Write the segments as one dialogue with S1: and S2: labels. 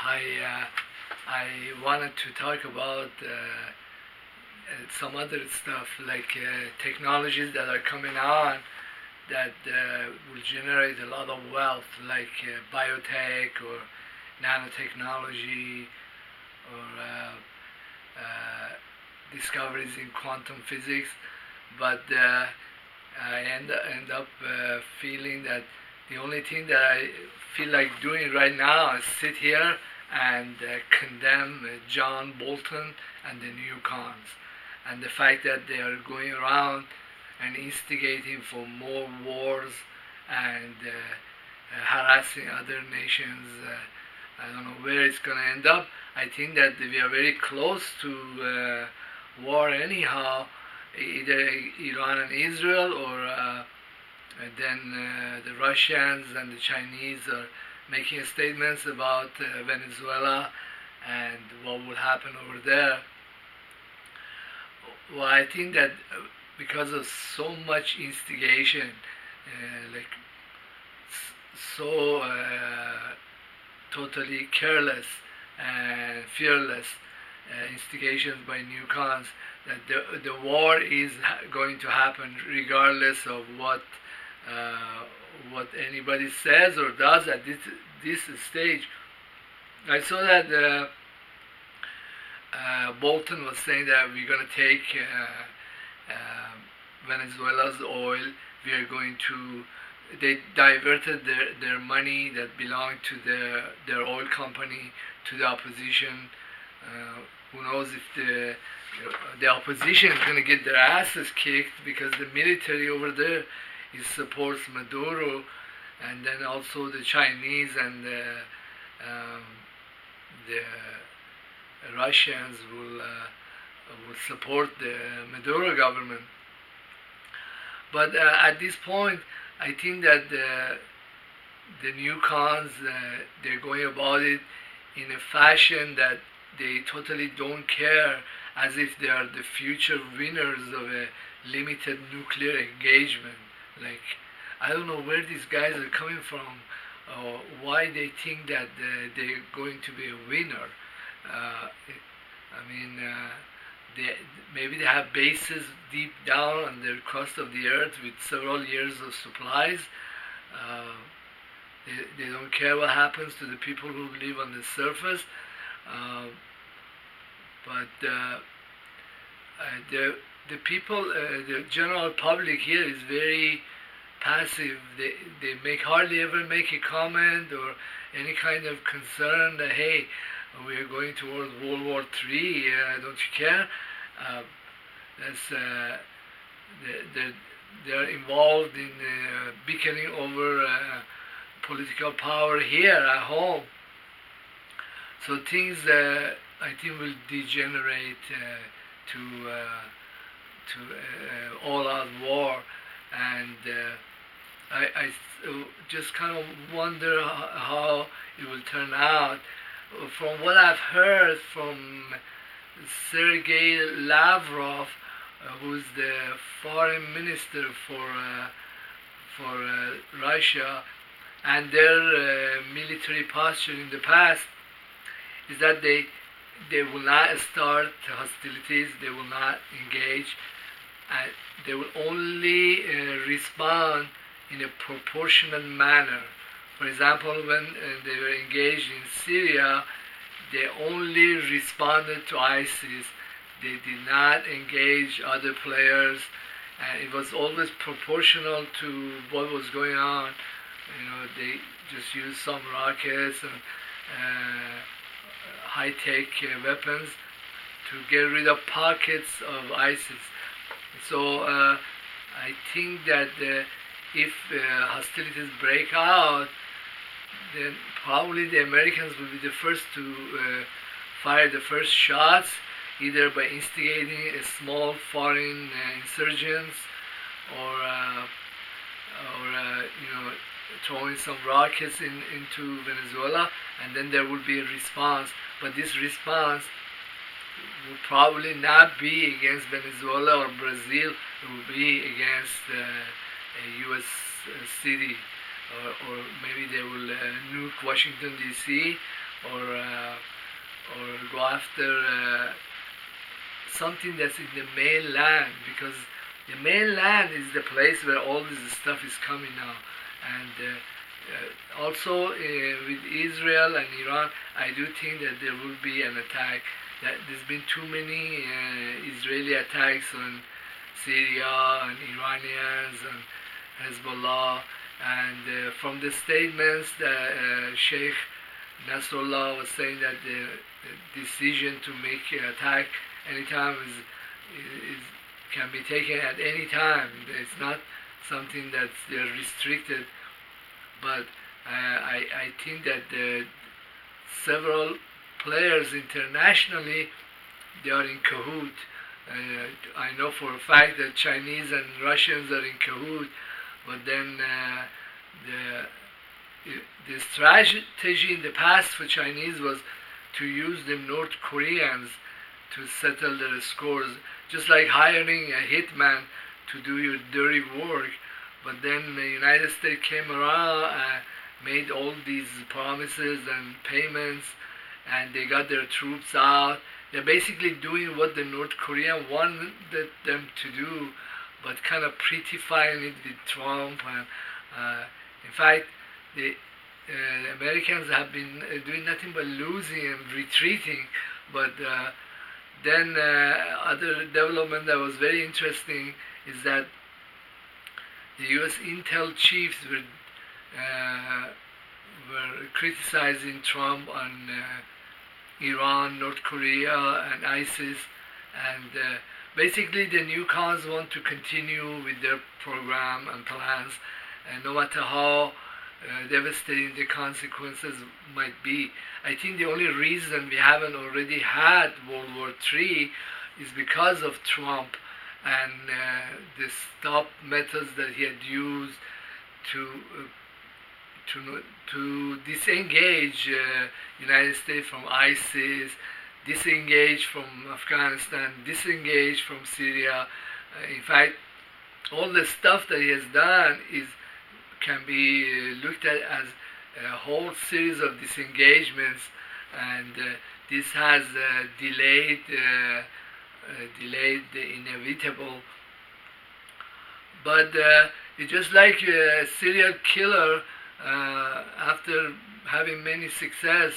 S1: I wanted to talk about some other stuff like technologies that are coming on that will generate a lot of wealth, like biotech or nanotechnology or discoveries in quantum physics. But I end up feeling that the only thing that I feel like doing right now is sit here and condemn John Bolton and the neocons, and the fact that they are going around and instigating for more wars and harassing other nations. I don't know where it's going to end up. I think that we are very close to war anyhow, either Iran and Israel, or then the Russians and the Chinese are making statements about Venezuela and what will happen over there. Well, I think that because of so much instigation, like so totally careless and fearless instigations by neocons, that the war is going to happen regardless of what anybody says or does at this stage. I saw that Bolton was saying that we're going to take Venezuela's oil. We are going to. They diverted their money that belonged to their oil company to the opposition. Who knows if the opposition is going to get their asses kicked, because the military over there supports Maduro, and then also the Chinese and the Russians will support the Maduro government. But at this point, I think that the neocons, they're going about it in a fashion that they totally don't care, as if they are the future winners of a limited nuclear engagement. Like, I don't know where these guys are coming from, or why they think that they're going to be a winner. Maybe they have bases deep down on the crust of the earth with several years of supplies. They don't care what happens to the people who live on the surface. But the people, the general public here is very passive. They hardly ever make a comment or any kind of concern that, hey, we are going towards World War III, don't you care? They're involved in bickering over political power here at home. So things, I think, will degenerate to all-out war, and I just kind of wonder how it will turn out. From what I've heard from Sergei Lavrov, who's the foreign minister for Russia, and their military posture in the past, is that they will not start hostilities, they will not engage, and they will only respond in a proportionate manner. For example, when they were engaged in Syria, they only responded to ISIS. They did not engage other players, and it was always proportional to what was going on. They just used some rockets and high-tech weapons to get rid of pockets of ISIS. So I think that if hostilities break out, then probably the Americans will be the first to fire the first shots, either by instigating a small foreign insurgents, or throwing some rockets into Venezuela, and then there will be a response. But this response will probably not be against Venezuela or Brazil. It will be against a U.S. city, or maybe they will nuke Washington D.C., or go after something that's in the mainland, because the mainland is the place where all this stuff is coming now. And also with Israel and Iran, I do think that there will be an attack. That there's been too many Israeli attacks on Syria and Iranians and Hezbollah, and from the statements that Sheikh Nasrallah was saying that the decision to make an attack anytime is can be taken at any time. It's not something that they're restricted, but I think that several players internationally, they are in cahoot. I know for a fact that Chinese and Russians are in cahoot, but then the strategy in the past for Chinese was to use the North Koreans to settle their scores, just like hiring a hitman to do your dirty work. But then the United States came around and made all these promises and payments, and they got their troops out. They're basically doing what the North Koreans wanted them to do, but kind of prettifying it with Trump. And in fact, the Americans have been doing nothing but losing and retreating. But then other development that was very interesting is that the U.S. intel chiefs were criticizing Trump on Iran, North Korea, and ISIS, and basically the new cons want to continue with their program and plans, and no matter how devastating the consequences might be. I think the only reason we haven't already had World War III is because of Trump and the stop methods that he had used to disengage United States from ISIS, disengage from Afghanistan, disengage from Syria. In fact, all the stuff that he has done can be looked at as a whole series of disengagements, and this has delayed the inevitable. But it's just like a serial killer. After having many success,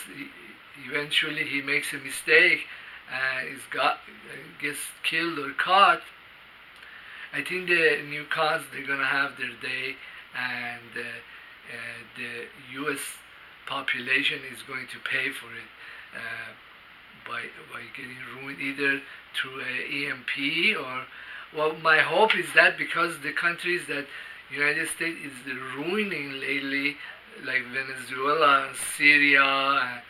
S1: eventually he makes a mistake and gets killed or caught. I think the new cons, they're gonna have their day, and the U.S. population is going to pay for it by getting ruined either through EMP or. Well, my hope is that because the countries that United States is ruining lately, like Venezuela and Syria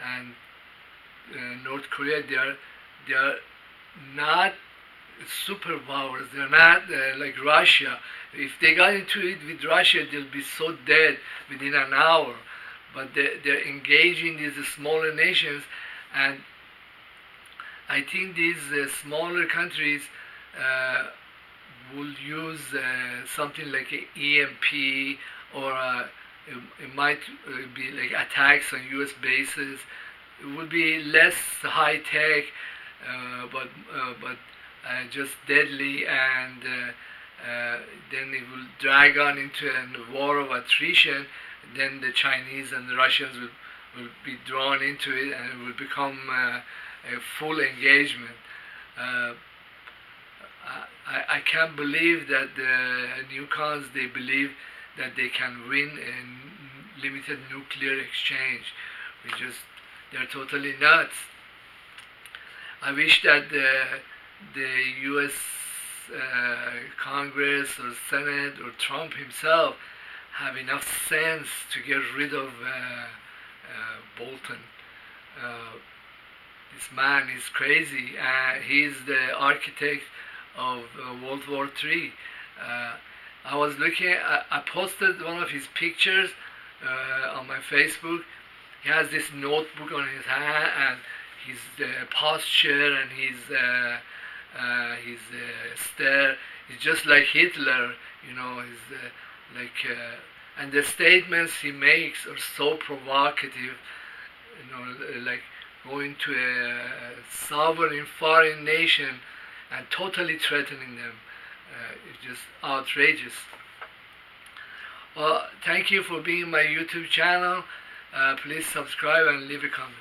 S1: and North Korea, they are not superpowers. They're not like Russia. If they got into it with Russia, they'll be so dead within an hour. But they're engaging these smaller nations, and I think these smaller countries will use something like an EMP, or it might be like attacks on U.S. bases. It would be less high tech, but just deadly, and then it will drag on into a war of attrition. Then the Chinese and the Russians will be drawn into it, and it will become a full engagement. I can't believe that the newcons, they believe that they can win a limited nuclear exchange. They're totally nuts. I wish that the U.S. Congress or Senate or Trump himself have enough sense to get rid of Bolton. This man is crazy. He's the architect of World War III. I was looking, I posted one of his pictures on my Facebook. He has this notebook on his hand, and his posture and his stare is just like Hitler, you know. And the statements he makes are so provocative. like going to a sovereign foreign nation and totally threatening them. It's just outrageous. Well, thank you for being my YouTube channel. Please subscribe and leave a comment.